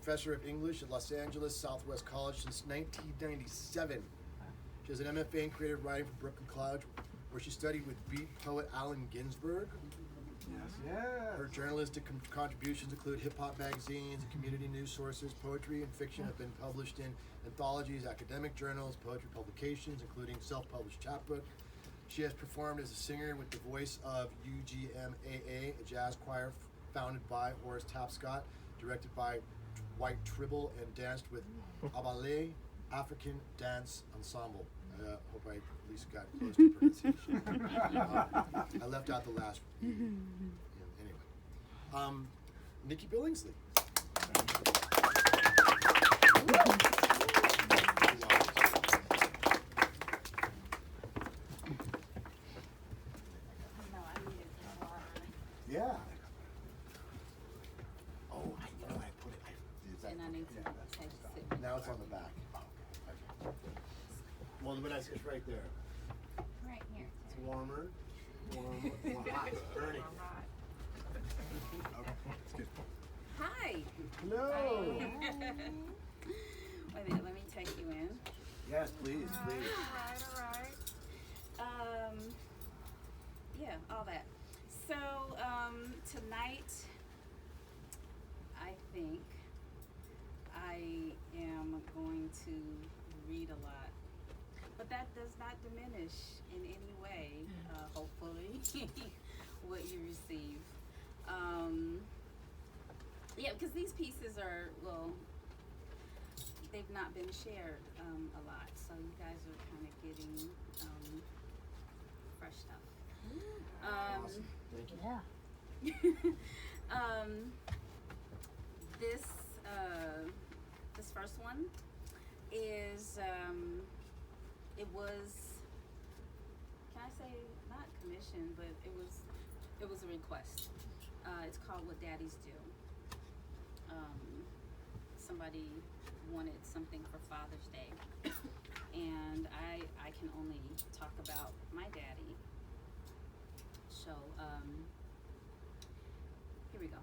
professor of English at Los Angeles Southwest College since 1997. She has an MFA in creative writing from Brooklyn College, where she studied with beat poet Allen Ginsberg. Yes. Her journalistic contributions include hip-hop magazines and community news sources. Poetry and fiction have been published in anthologies, academic journals, poetry publications, including self-published chapbook. She has performed as a singer with the voice of UGMAA, a jazz choir founded by Horace Tapscott, directed by Dwight Tribble, and danced with Abale African Dance Ensemble. Hope I at least got close to pronunciation. I left out the last. Anyway, Niki Billingslea. Yeah. Oh, I put it. And I need to take a sip. Now it's on the back. Well, it's right there. Right here. It's warmer. Hot. It's burning. Hi. Hello. Wait a minute, let me take you in. Yes, please. Alright. Yeah, all that. So, tonight, I think I am going to read a lot. But that does not diminish in any way, hopefully, what you receive. Yeah, because these pieces are, well, they've not been shared a lot. So you guys are kind of getting fresh stuff. Awesome. Thank you. Yeah. This first one is it was, can I say, not commissioned, but it was a request. It's called What Daddies Do. Somebody wanted something for Father's Day, and I can only talk about my daddy. So here we go.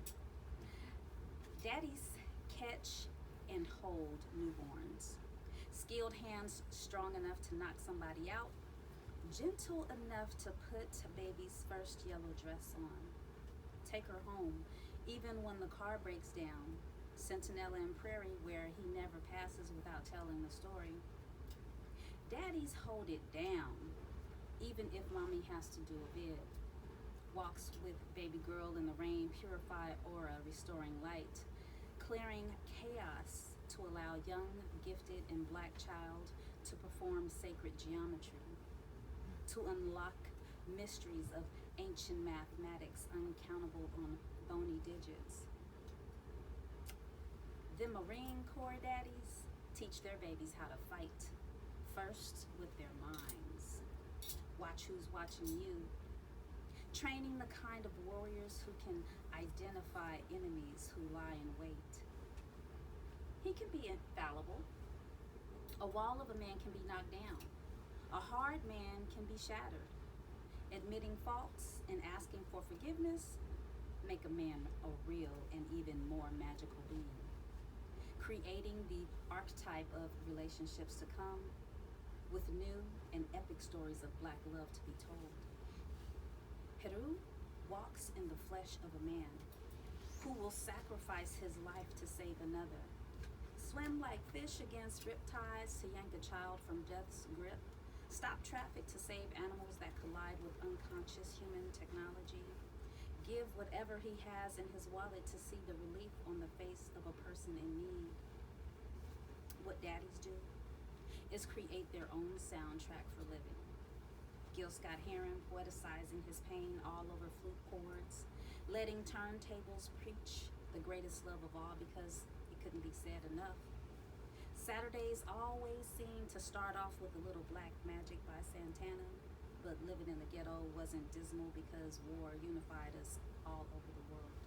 Daddies catch and hold newborns. Skilled hands strong enough to knock somebody out. Gentle enough to put baby's first yellow dress on. Take her home, even when the car breaks down. Sentinella and Prairie, where he never passes without telling the story. Daddies hold it down, even if mommy has to do a bid. Walks with baby girl in the rain, purify aura, restoring light. Clearing chaos to allow young, gifted, and black child to perform sacred geometry. To unlock mysteries of ancient mathematics uncountable on bony digits. The Marine Corps daddies teach their babies how to fight, first with their minds. Watch who's watching you. Training the kind of warriors who can identify enemies who lie in wait. He can be infallible. A wall of a man can be knocked down. A hard man can be shattered. Admitting faults and asking for forgiveness make a man a real and even more magical being. Creating the archetype of relationships to come, with new and epic stories of black love to be told. Peru walks in the flesh of a man who will sacrifice his life to save another. Swim like fish against riptides to yank a child from death's grip. Stop traffic to save animals that collide with unconscious human technology. Give whatever he has in his wallet to see the relief on the face of a person in need. What daddies do is create their own soundtrack for living. Gil Scott-Heron poeticizing his pain all over flute chords, letting turntables preach the greatest love of all because it couldn't be said enough. Saturdays always seem to start off with a little Black Magic by Santana, but living in the ghetto wasn't dismal because war unified us all over the world.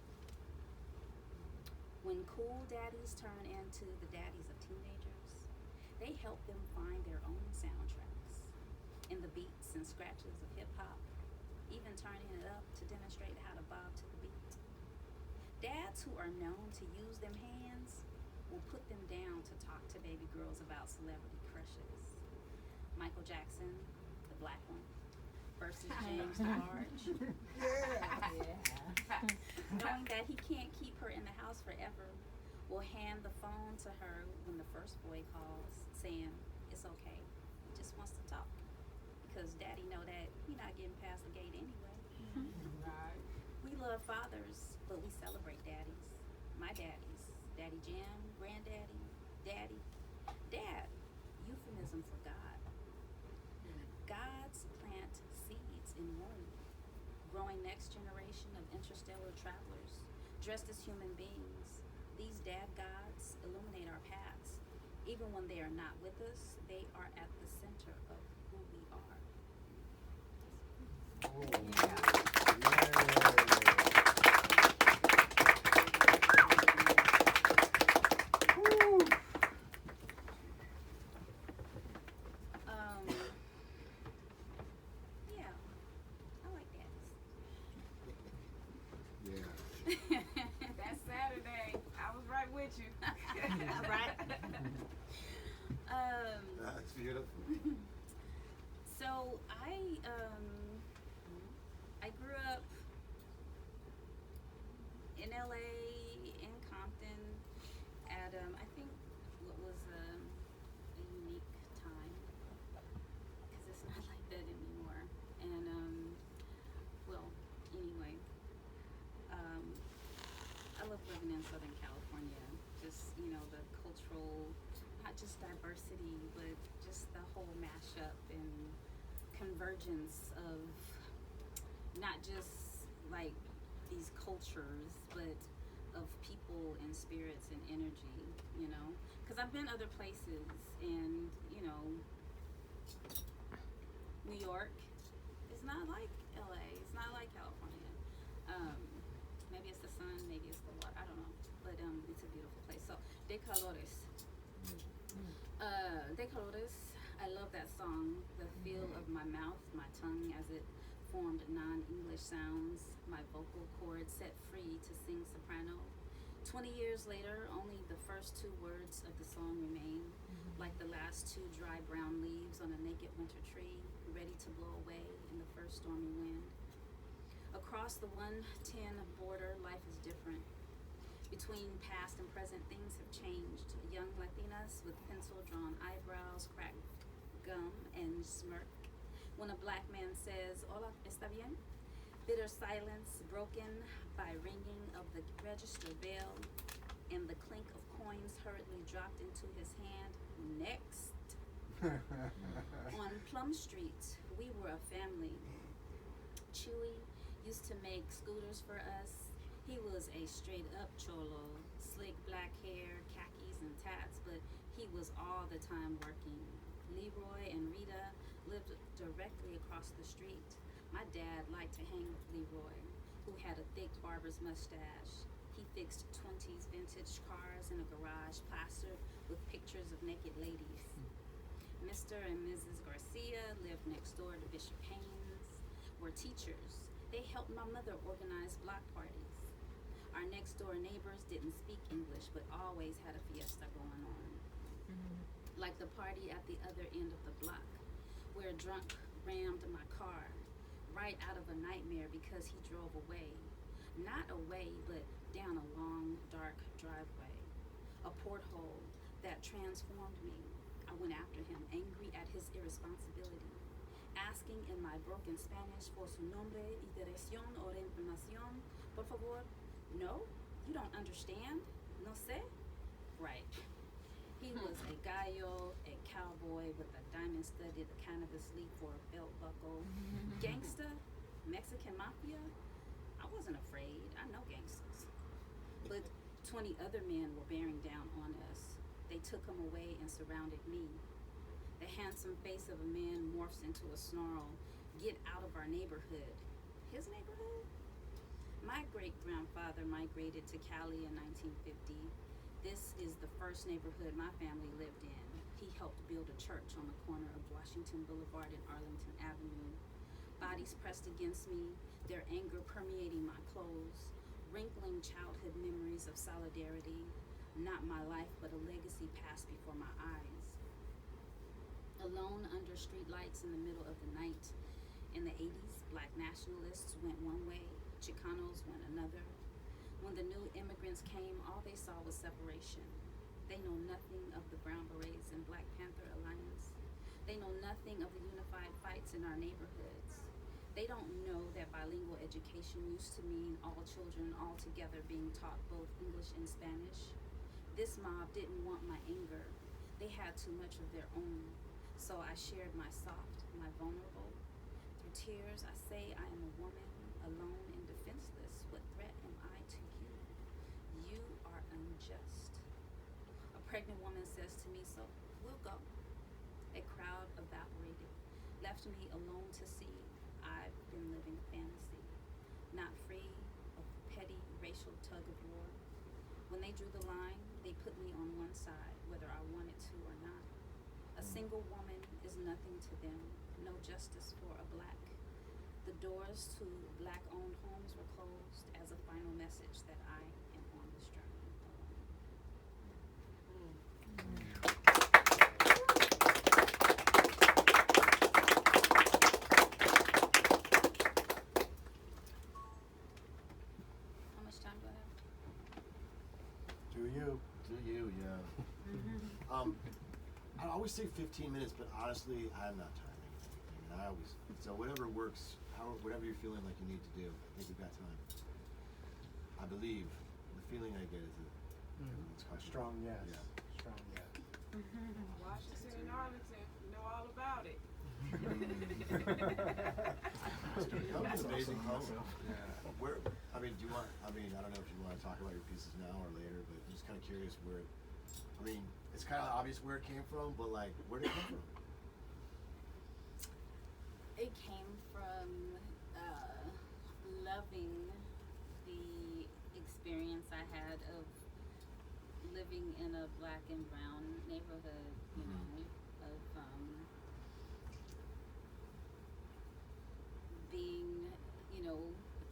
When cool daddies turn into the daddies of teenagers, they help them find their own soundtracks in the beats and scratches of hip-hop, even turning it up to demonstrate how to bob to the beat. Dads who are known to use them hands baby girls about celebrity crushes. Michael Jackson, the black one, versus James Large. Knowing that he can't keep her in the house forever, will hand the phone to her when the first boy calls, saying, it's okay, he just wants to talk. Because daddy know that he not getting past the gate anyway. Right. We love fathers, but we celebrate daddies. My daddies. Daddy Jim, granddaddy, daddy. Dad, euphemism for God. Gods plant seeds in womb, growing next generation of interstellar travelers, dressed as human beings. These dad gods illuminate our paths. Even when they are not with us, they are at the center of who we are. Yeah, I like daddies. That's Saturday. I was right with you. Right? That's beautiful. So I grew up in LA, in Compton, at I think what was a unique time, because it's not like that anymore. And well, anyway, I love living in Southern California. Just the cultural, not just diversity, but just the whole mashup and convergence of not just like these cultures, but of people and spirits and energy, because I've been other places, and New York is not like LA, it's not like California. Maybe it's the sun, maybe it's the water, I don't know, but it's a beautiful place. So De Colores. De Colores, I love that song. The feel of my mouth, my tongue as it formed non-English sounds, my vocal cords set free to sing soprano. 20 years later, only the first two words of the song remain, like the last two dry brown leaves on a naked winter tree, ready to blow away in the first stormy wind. Across the 110 border, life is different. Between past and present, things have changed. Young Latinas with pencil-drawn eyebrows, cracked gum, and smirk. When a black man says, "Hola, está bien?" Bitter silence broken by ringing of the register bell and the clink of coins hurriedly dropped into his hand. Next. On Plum Street, we were a family. Chewy used to make scooters for us. He was a straight-up cholo, slick black hair, khakis and tats, but he was all the time working. Leroy and Rita lived directly across the street. My dad liked to hang with Leroy, who had a thick barber's mustache. He fixed 20s vintage cars in a garage plastered with pictures of naked ladies. Mr. and Mrs. Garcia lived next door to Bishop Haynes, were teachers. They helped my mother organize block parties. Our next door neighbors didn't speak English, but always had a fiesta going on. Like the party at the other end of the block, where a drunk rammed my car right out of a nightmare because he drove away. Not away, but down a long, dark driveway. A porthole that transformed me. I went after him, angry at his irresponsibility, asking in my broken Spanish for su nombre y dirección o información, por favor. No? You don't understand? No sé? Right. He was a gallo, a cowboy with a diamond-studded cannabis leaf for a belt buckle. Gangsta? Mexican mafia? I wasn't afraid. I know gangsters. But 20 other men were bearing down on us. They took him away and surrounded me. The handsome face of a man morphs into a snarl. Get out of our neighborhood. His neighborhood? My great-grandfather migrated to Cali in 1950. This is the first neighborhood my family lived in. He helped build a church on the corner of Washington Boulevard and Arlington Avenue. Bodies pressed against me, their anger permeating my clothes, wrinkling childhood memories of solidarity. not my life, but a legacy passed before my eyes. Alone under streetlights in the middle of the night. In the 80s, black nationalists went one way, Chicanos went another. When the new immigrants came, all they saw was separation. They know nothing of the Brown Berets and Black Panther Alliance. They know nothing of the unified fights in our neighborhoods. They don't know that bilingual education used to mean all children all together being taught both English and Spanish. This mob didn't want my anger. They had too much of their own. So I shared my soft, my vulnerable. Through tears, I say I am a woman, alone and defenseless. What threat am I to you? You are unjust. A pregnant woman says to me, so we'll go. A crowd evaporated, left me alone to see. I've been living fantasy, not free of petty racial tug of war. When they drew the line, they put me on one side, whether I wanted to or not. A single woman is nothing to them, no justice for a black. The doors to black-owned homes were closed as a final message that I am on this journey alone. How much time do I have? Do you, yeah. I always say 15 minutes, but honestly, I'm not timing anything. And so whatever works, whatever you're feeling like you need to do, I think we've got time. I believe, the feeling I get is that it's quite Strong yes. Yeah. Strong yes. Washington and Arlington know all about it. That was an amazing poem. Yeah. I don't know if you want to talk about your pieces now or later, but I'm just kind of curious it's kind of obvious where it came from, but like, where did it come from? It came from loving the experience I had of living in a black and brown neighborhood, you know, of being,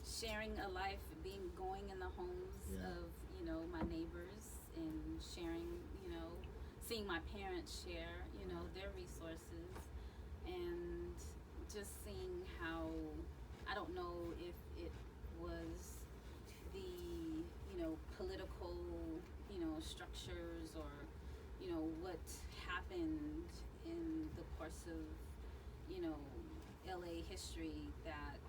sharing a life, going in the homes of, my neighbors and sharing, seeing my parents share, their resources, and just seeing how, I don't know if it was the, political, structures or, what happened in the course of, LA history that,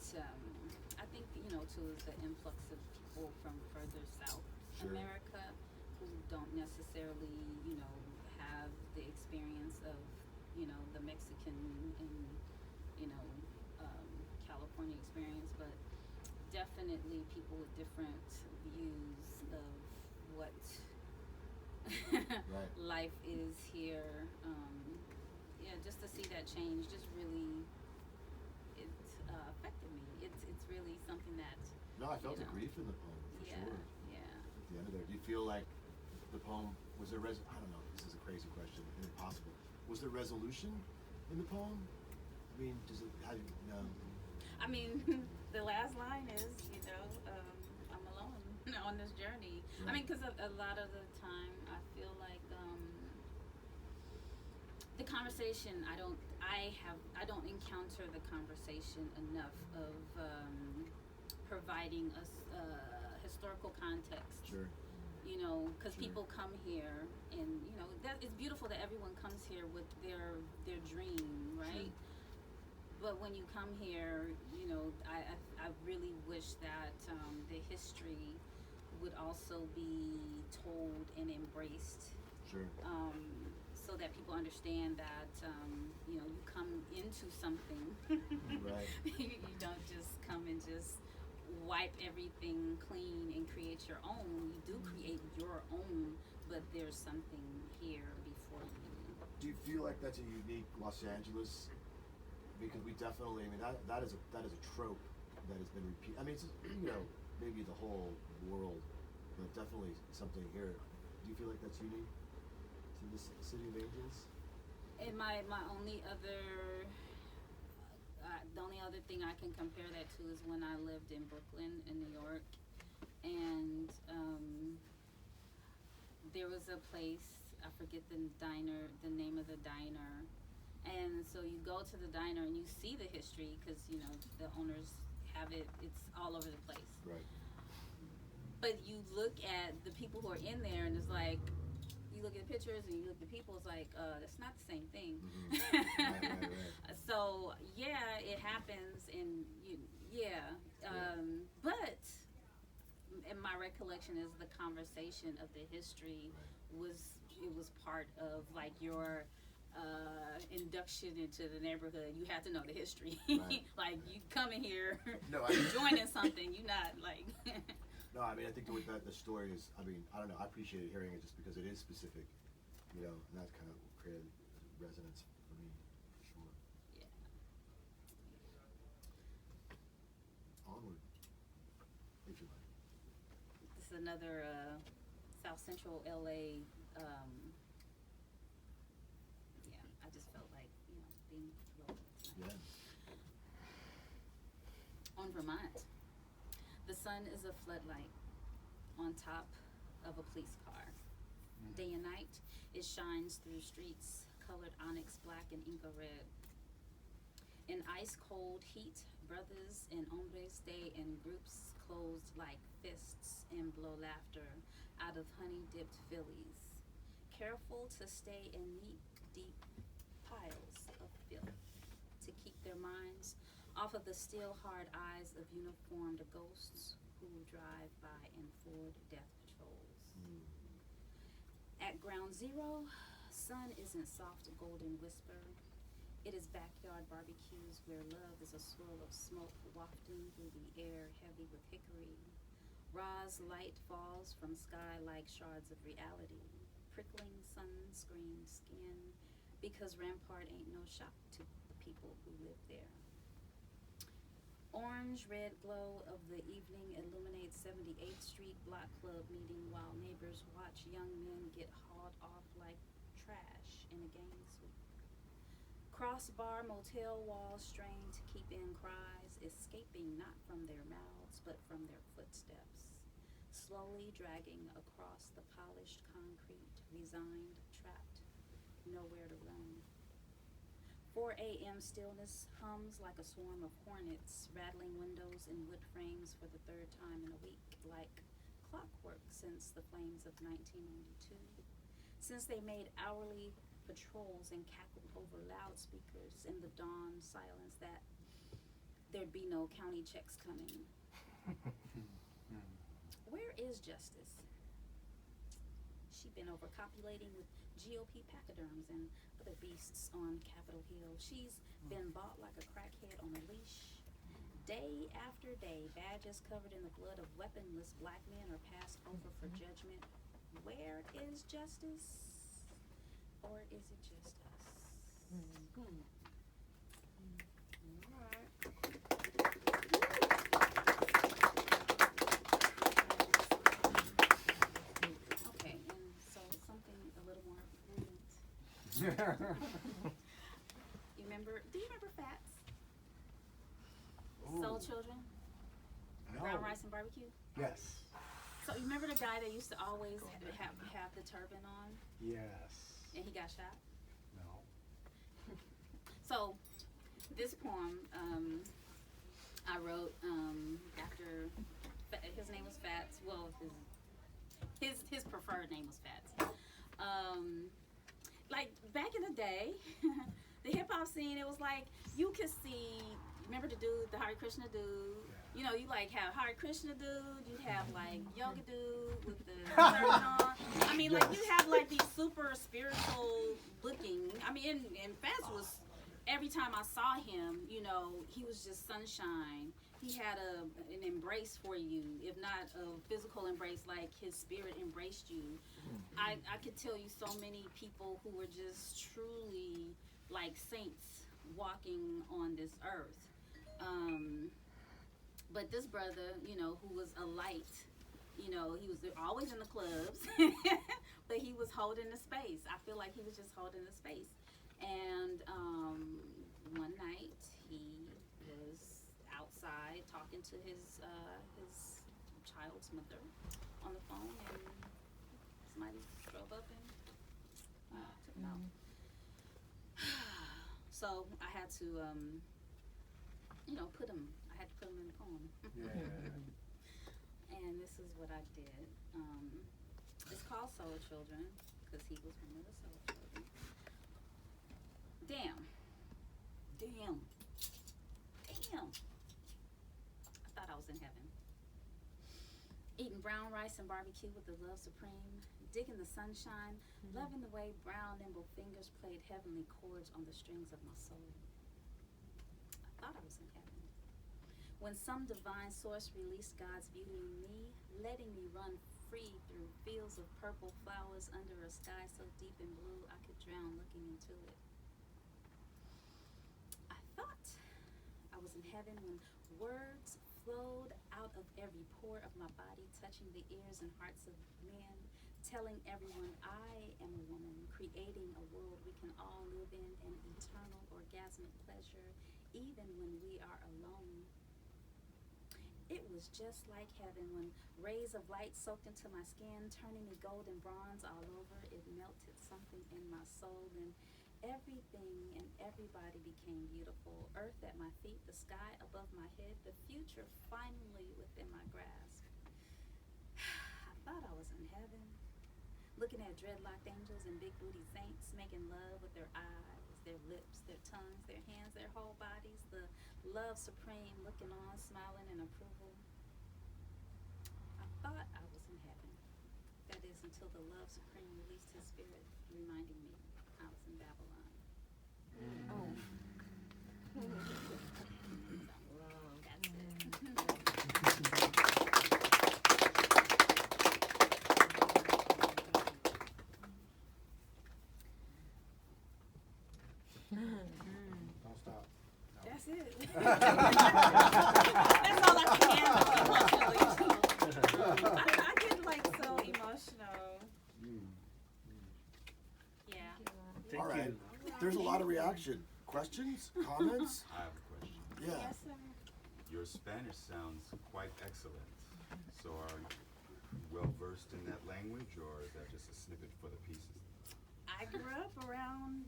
I think, to the influx of people from further South America who don't necessarily, have the experience of, the Mexican and, California experience, but definitely people with different views of what life is here. Just to see that change just really, it affected me. It's really something that. No, I felt the grief in the poem, for sure. Yeah. At the end of there, do you feel like the poem, was there I don't know, this is a crazy question, and impossible. Was there resolution in the poem? I mean, I mean, the last line is, I'm alone on this journey. Right. I mean, because a lot of the time, I feel like the conversation, I don't encounter the conversation enough of providing us historical context. Sure. Because people come here, and that it's beautiful that everyone comes here with their dream, right? Sure. But when you come here, I really wish that the history would also be told and embraced. Sure. So that people understand that you come into something. Right. You don't just come and just wipe everything clean and create your own. You do create your own, but there's something here before you. Do you feel like that's a unique Los Angeles? Because we definitely, that is a trope that has been repeated. I mean, it's maybe the whole world, but definitely something here. Do you feel like that's unique to this City of Angels? And my only other, the only other thing I can compare that to is when I lived in Brooklyn in New York, and there was a place, I forget the name of the diner, and so you go to the diner and you see the history because you know the owners have it. It's all over the place. Right. But you look at the people who are in there, and it's like you look at the pictures and you look at the people. It's like that's not the same thing. Right. So yeah, it happens, and but in my recollection is the conversation of the history was part of like your induction into the neighborhood. You have to know the history. Right. Like you coming here, No, joining something. You not like. No, I mean, I think the story is, I mean, I don't know, I appreciated hearing it just because it is specific, you know, and that's kind of what created resonance for me, for sure. Yeah. Onward, if you like. This is another South Central LA. I just felt like being relevant tonight. Yeah. On Vermont, the sun is a floodlight on top of a police car. Day and night, it shines through streets colored onyx black and Inca red. In ice cold heat, brothers and hombres stay in groups closed like fists and blow laughter out of honey dipped fillies, careful to stay in knee deep piles of filth to keep their minds off of the still hard eyes of uniformed ghosts who drive by in Ford death patrols. At ground zero, sun isn't soft golden whisper. It is backyard barbecues where love is a swirl of smoke wafting through the air heavy with hickory. Ra's light falls from sky like shards of reality, prickling sunscreen skin because Rampart ain't no shock to the people who live there. Orange red glow of the evening illuminates 78th Street Block Club meeting while neighbors watch young men get hauled off like trash in a gang sweep. Crossbar motel walls strain to keep in cries, escaping not from their mouths but from their footsteps, slowly dragging across the polished concrete, resigned, trapped, nowhere to run. 4 a.m. stillness hums like a swarm of hornets, rattling windows and wood frames for the third time in a week, like clockwork since the flames of 1992. Since they made hourly patrols and cackled over loudspeakers in the dawn silence that there'd be no county checks coming. Where is Justice? She been overcopulating with GOP pachyderms and other beasts on Capitol Hill. She's been bought like a crackhead on a leash. Day after day, badges covered in the blood of weaponless black men are passed over for judgment. Where is justice? Or is it just us? Okay, and so something a little more brilliant. Do you remember Fats? Soul Children? Brown rice and barbecue? Yes. So you remember the guy that used to always have the turban on? Yes. And he got shot? No. So this poem I wrote after his name was Fats. Well, his preferred name was Fats. Like back in the day, the hip hop scene, it was like you could see. Remember the dude, the Hare Krishna dude? You know, you like have Hare Krishna dude, you'd have like yoga dude with the turban on. I mean, like you have like these super spiritual looking. I mean, and Fats was, every time I saw him, you know, he was just sunshine. He had an embrace for you, if not a physical embrace, like his spirit embraced you. I could tell you so many people who were just truly like saints walking on this earth. But this brother, you know, who was a light, you know, he was always in the clubs, but he was holding the space. I feel like he was just holding the space. And one night he was outside talking to his child's mother on the phone, and somebody drove up and took it out. So I had to, put him in the poem. Yeah. And this is what I did. It's called Soul Children, because he was one of the Soul Children. Damn. I thought I was in heaven. Eating brown rice and barbecue with the love supreme. Digging the sunshine. Loving the way brown, nimble fingers played heavenly chords on the strings of my soul. I thought I was in heaven. When some divine source released God's beauty in me, letting me run free through fields of purple flowers under a sky so deep and blue I could drown looking into it. I thought I was in heaven when words flowed out of every pore of my body, touching the ears and hearts of men, telling everyone I am a woman, creating a world we can all live in, an eternal orgasmic pleasure, even when we are alone. It was just like heaven when rays of light soaked into my skin, turning me gold and bronze all over. It melted something in my soul, and everything and everybody became beautiful. Earth at my feet, the sky above my head, the future finally within my grasp. I thought I was in heaven, looking at dreadlocked angels and big booty saints, making love with their eyes, their lips, their tongues, their hands, their whole bodies, the love supreme looking on, smiling in approval. I thought I was in heaven. That is, until the love supreme released his spirit, reminding me I was in Babylon. That's it. Don't stop. No. That's it. That's all I can handle emotionally. I get like so emotional. Yeah. Thank All right. you. There's a lot of reaction. Questions? Comments? I have a question. Yeah. Yes, sir. Your Spanish sounds quite excellent. So are you well versed in that language, or is that just a snippet for the pieces? I grew up around,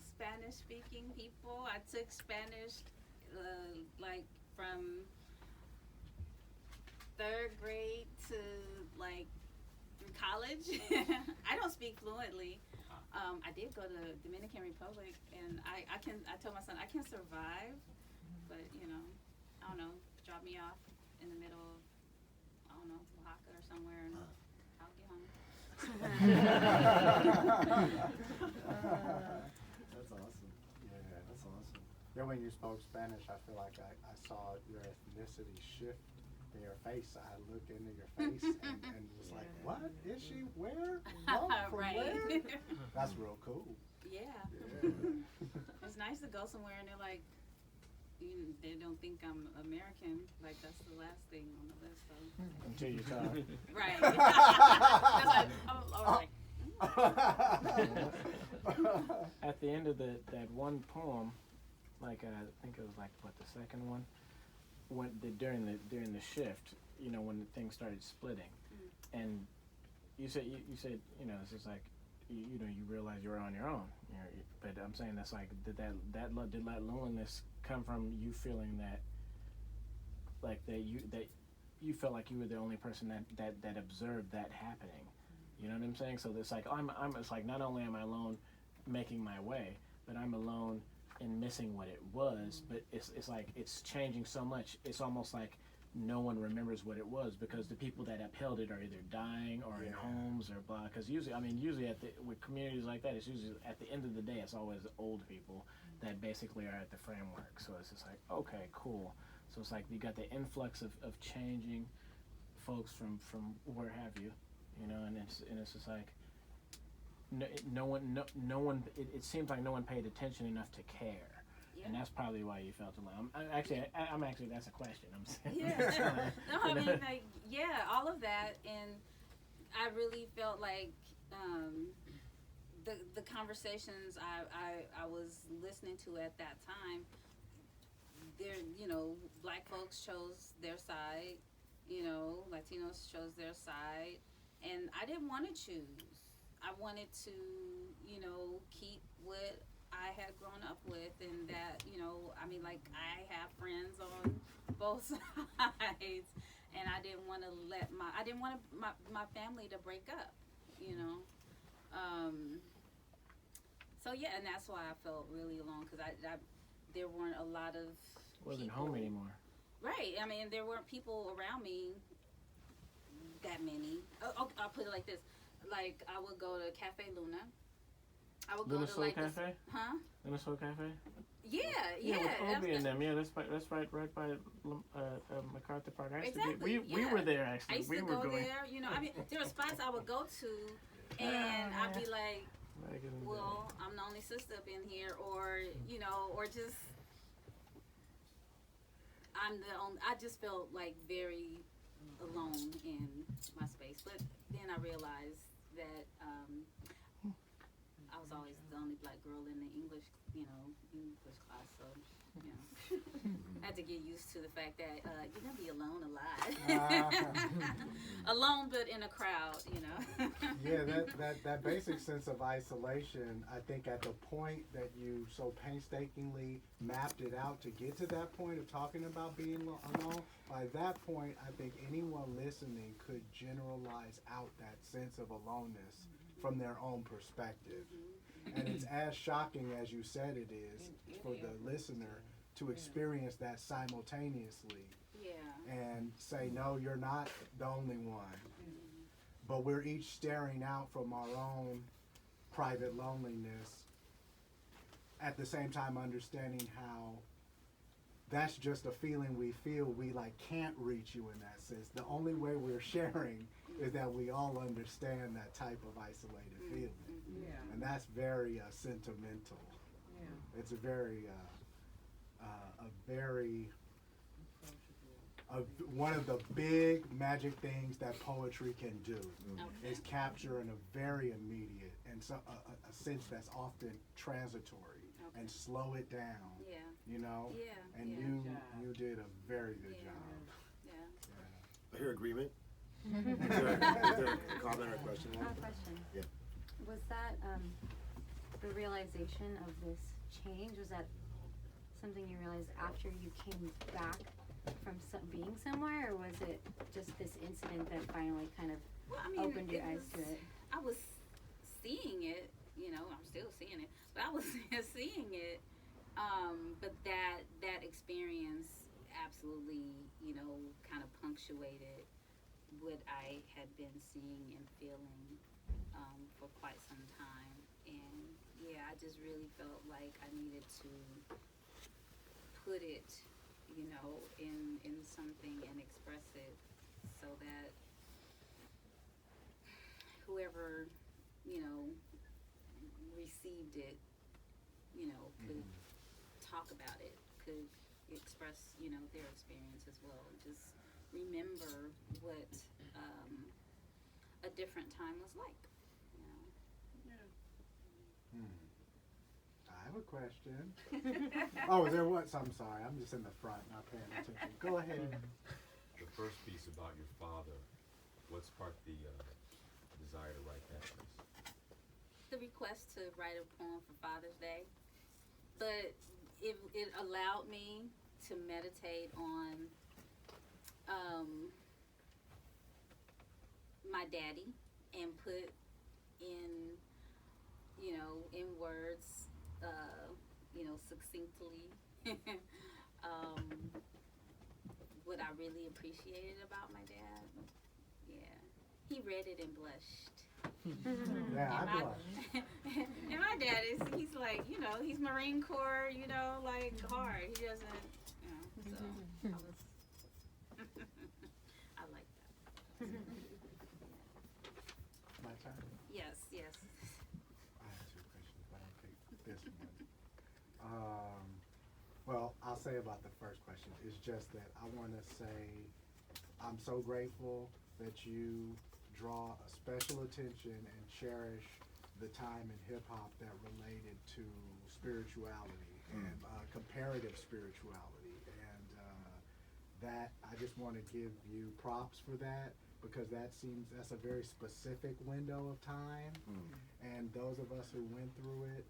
Spanish-speaking people. I took Spanish, like from 3rd grade to like through college. I don't speak fluently. I did go to Dominican Republic, and I told my son I can survive, but I don't know, drop me off in the middle of, I don't know, Oaxaca or somewhere, and I'll get home. That's awesome. Yeah, that's awesome. Yeah, when you spoke Spanish, I feel like I saw your ethnicity shift in your face. I looked into your face and was like, what? Is she? Where? From Right. where? That's real cool. Yeah. It's nice to go somewhere and they're like, they don't think I'm American. Like, that's the last thing on the list, though. Until you talk. Right. That's why I was like, At the end of that one poem, like I think it was like the second one, during the shift, when the thing started splitting, and you said it's just like you realize you're on your own. But I'm saying that's like did that loneliness come from you feeling that you felt like you were the only person that observed that happening. You know what I'm saying? So it's like it's like not only am I alone making my way, but I'm alone in missing what it was. But it's like it's changing so much. It's almost like no one remembers what it was because the people that upheld it are either dying or in homes or blah. Because usually with communities like that, it's usually at the end of the day, it's always old people that basically are at the framework. So it's just like, okay, cool. So it's like you got the influx of changing folks from where have you, and it's just like no one. It seems like no one paid attention enough to care. yeah. And that's probably why you felt alone. I'm actually that's a question. I'm saying. Yeah. No, I mean, like, yeah, all of that, and I really felt like the conversations I was listening to at that time, there, Black folks chose their side, Latinos chose their side, and I didn't want to choose. I wanted to, you know, keep what I had grown up with, and that, you know, I mean, like, I have friends on both sides, and I didn't want to let my family to break up, you know. So yeah, and that's why I felt really alone, because there weren't a lot of Wasn't people. home anymore. Right. I mean, there weren't people around me that many. Oh, I'll put it like this. Like, I would go to Cafe Luna. I would Luna go to, Soul like, Cafe? this, huh? Luna Soul Cafe? Yeah. with Obi and them. Yeah, that's right by MacArthur Park. I used to Exactly, be, we were there actually. I used we to were go going. there. You know, I mean, there were spots I would go to, and I'd be like, Back in the well, I'm the only sister up in here, or, you know, or just, I'm the only, I just felt like very alone in my space. But then I realized that I was always the only black girl in the English class, so, you know, I had to get used to the fact that you're gonna be alone a lot. Alone, but in a crowd, you know. Yeah, that basic sense of isolation, I think at the point that you so painstakingly mapped it out to get to that point of talking about being alone, by that point, I think anyone listening could generalize out that sense of aloneness from their own perspective. And it's as shocking as you said it is for the listener to experience that simultaneously. Yeah. And say, no, you're not the only one. But we're each staring out from our own private loneliness, at the same time understanding how that's just a feeling we feel. We like can't reach you in that sense. The only way we're sharing is that we all understand that type of isolated feeling. Yeah. And that's very sentimental. Yeah. It's a very one of the big magic things that poetry can do is capture in a very immediate and so a sense that's often transitory and slow it down. Yeah. You know. Yeah. And yeah. you did a very good Yeah. job. Yeah. I hear agreement. Is there a comment or a question? I have a question. Yeah. Was that the realization of this change? Was that something you realized after you came back from being somewhere, or was it just this incident that finally kind of Well, I mean, opened your eyes to it? I was seeing it, you know, I'm still seeing it, but I was seeing it. But that experience absolutely, you know, kind of punctuated what I had been seeing and feeling for quite some time. And yeah, I just really felt like I needed to put it, you know, in something and express it so that whoever, you know, received it, you know, could talk about it, could express, you know, their experience as well. Just remember what a different time was like, you know. I have a question. Oh, there was. I'm sorry. I'm just in the front, not paying attention. Go ahead. The first piece about your father, what sparked the desire to write that piece? The request to write a poem for Father's Day, but it allowed me to meditate on my daddy and put in, you know, in words, you know, succinctly what I really appreciated about my dad. Yeah, he read it and blushed. Yeah, And I blush. and my dad he's like, you know, he's Marine Corps, you know, like hard. He doesn't, you know, so I was, I like that. My turn. Yes. I have two questions, but I'll take this one. Well, I'll say about the first question is just that I want to say I'm so grateful that you draw a special attention and cherish the time in hip-hop that related to spirituality and comparative spirituality. And that I just want to give you props for that, because that's a very specific window of time. And those of us who went through it,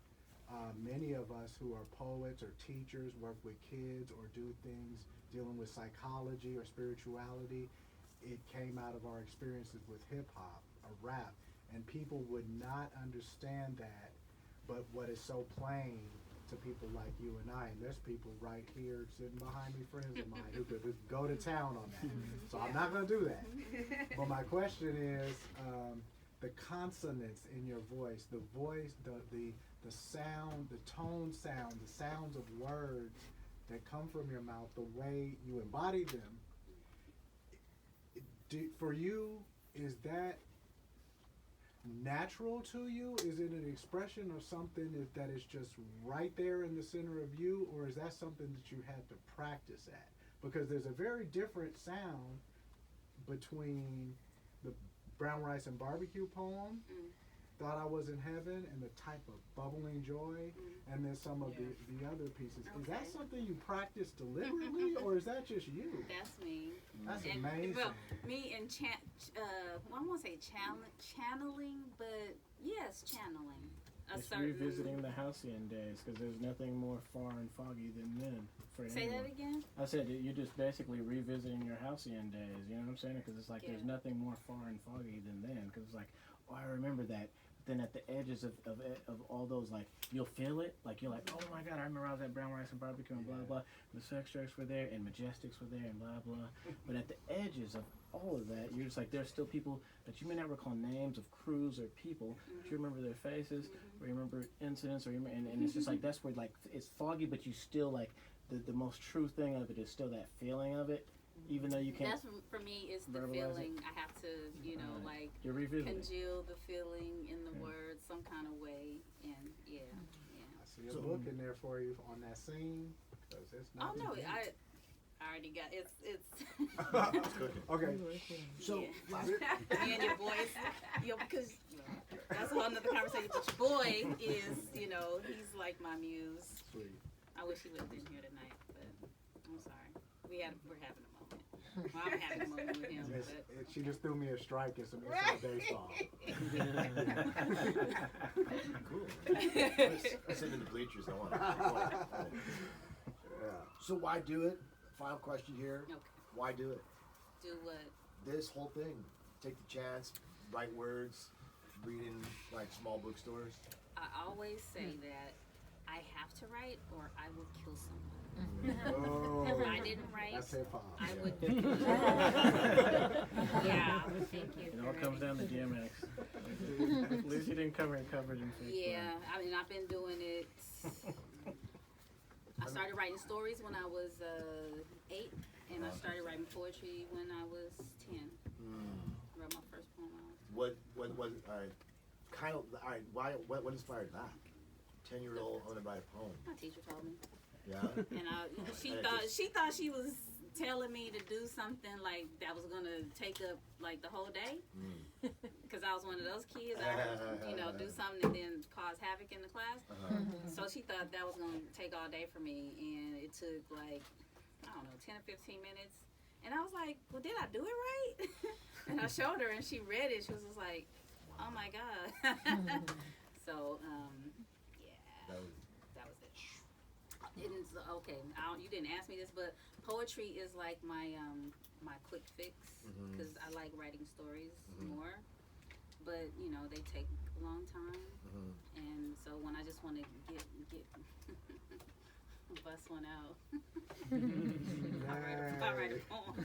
many of us who are poets or teachers, work with kids or do things dealing with psychology or spirituality, it came out of our experiences with hip hop or rap, and people would not understand that. But what is so plain to people like you and I, and there's people right here sitting behind me, friends of mine, who could go to town on that. So I'm not going to do that. But my question is, the consonants in your voice, the sound, the tone sound, the sounds of words that come from your mouth, the way you embody them. For you, is that natural to you? Is it an expression of something that is just right there in the center of you, or is that something that you had to practice at? Because there's a very different sound between the brown rice and barbecue poem, Thought I Was in Heaven, and the type of bubbling joy, and then some of the other pieces. Is that something you practice deliberately, or is that just you? That's me. That's And, amazing. well, me and I won't say channeling, but yes, channeling. It's revisiting the halcyon days, because there's nothing more far and foggy than then. Say that again? I said you're just basically revisiting your halcyon days. You know what I'm saying? Because it's like there's nothing more far and foggy than then. Because it's like, oh, I remember that. Then at the edges of all those, like, you'll feel it. Like, you're like, oh my God, I remember I was at Brown Rice and Barbecue and blah, blah. The Sex Strikes were there and Majestics were there and blah, blah. But at the edges of all of that, you're just like, there's still people that you may not recall names of crews or people, but you remember their faces, or you remember incidents, or you remember, and it's just like, that's where, like, it's foggy, but you still, like, the most true thing of it is still that feeling of it. Even though you can't. That's for me. It's the feeling. I have to, like you're revisiting. Congeal the feeling in the words some kind of way, and yeah. I see a book in there for you on that scene. Cause it's not I already got it's. Okay. So, Me and your boys, because that's a whole nother conversation. But your boy is, he's like my muse. Sweet. I wish he would have been here tonight, but I'm sorry. We're having a moment. Well, I'm having a moment with him. But. She just threw me a strike in some inside baseball. cool. I sit in the bleachers. I want to. Yeah. So why do it? Final question here. Okay. Why do it? Do what? This whole thing. Take the chance. Write words. Read in like small bookstores. I always say that I have to write or I will kill someone. Oh, If I didn't write, that's hip hop. I would. Yeah. Thank you. It all comes down to DMX. At least you didn't cover it covered in fake. Yeah, I mean, I've been doing it. I started writing stories when I was 8, and I started writing poetry when I was 10. Wrote my first poem. What? All right. All right. What inspired that? 10-year-old want to write a poem. My teacher told me. Yeah. And she thought she was telling me to do something like that was gonna take up like the whole day, because I was one of those kids. I would, do something and then cause havoc in the class. So she thought that was gonna take all day for me, and it took like 10 or 15 minutes. And I was like, well, did I do it right? And I showed her, and she read it. She was just like, oh my God. So that was it. Okay, you didn't ask me this, but poetry is like my my quick fix, because I like writing stories more. But they take a long time, and so when I just want to get bust one out, I write a poem.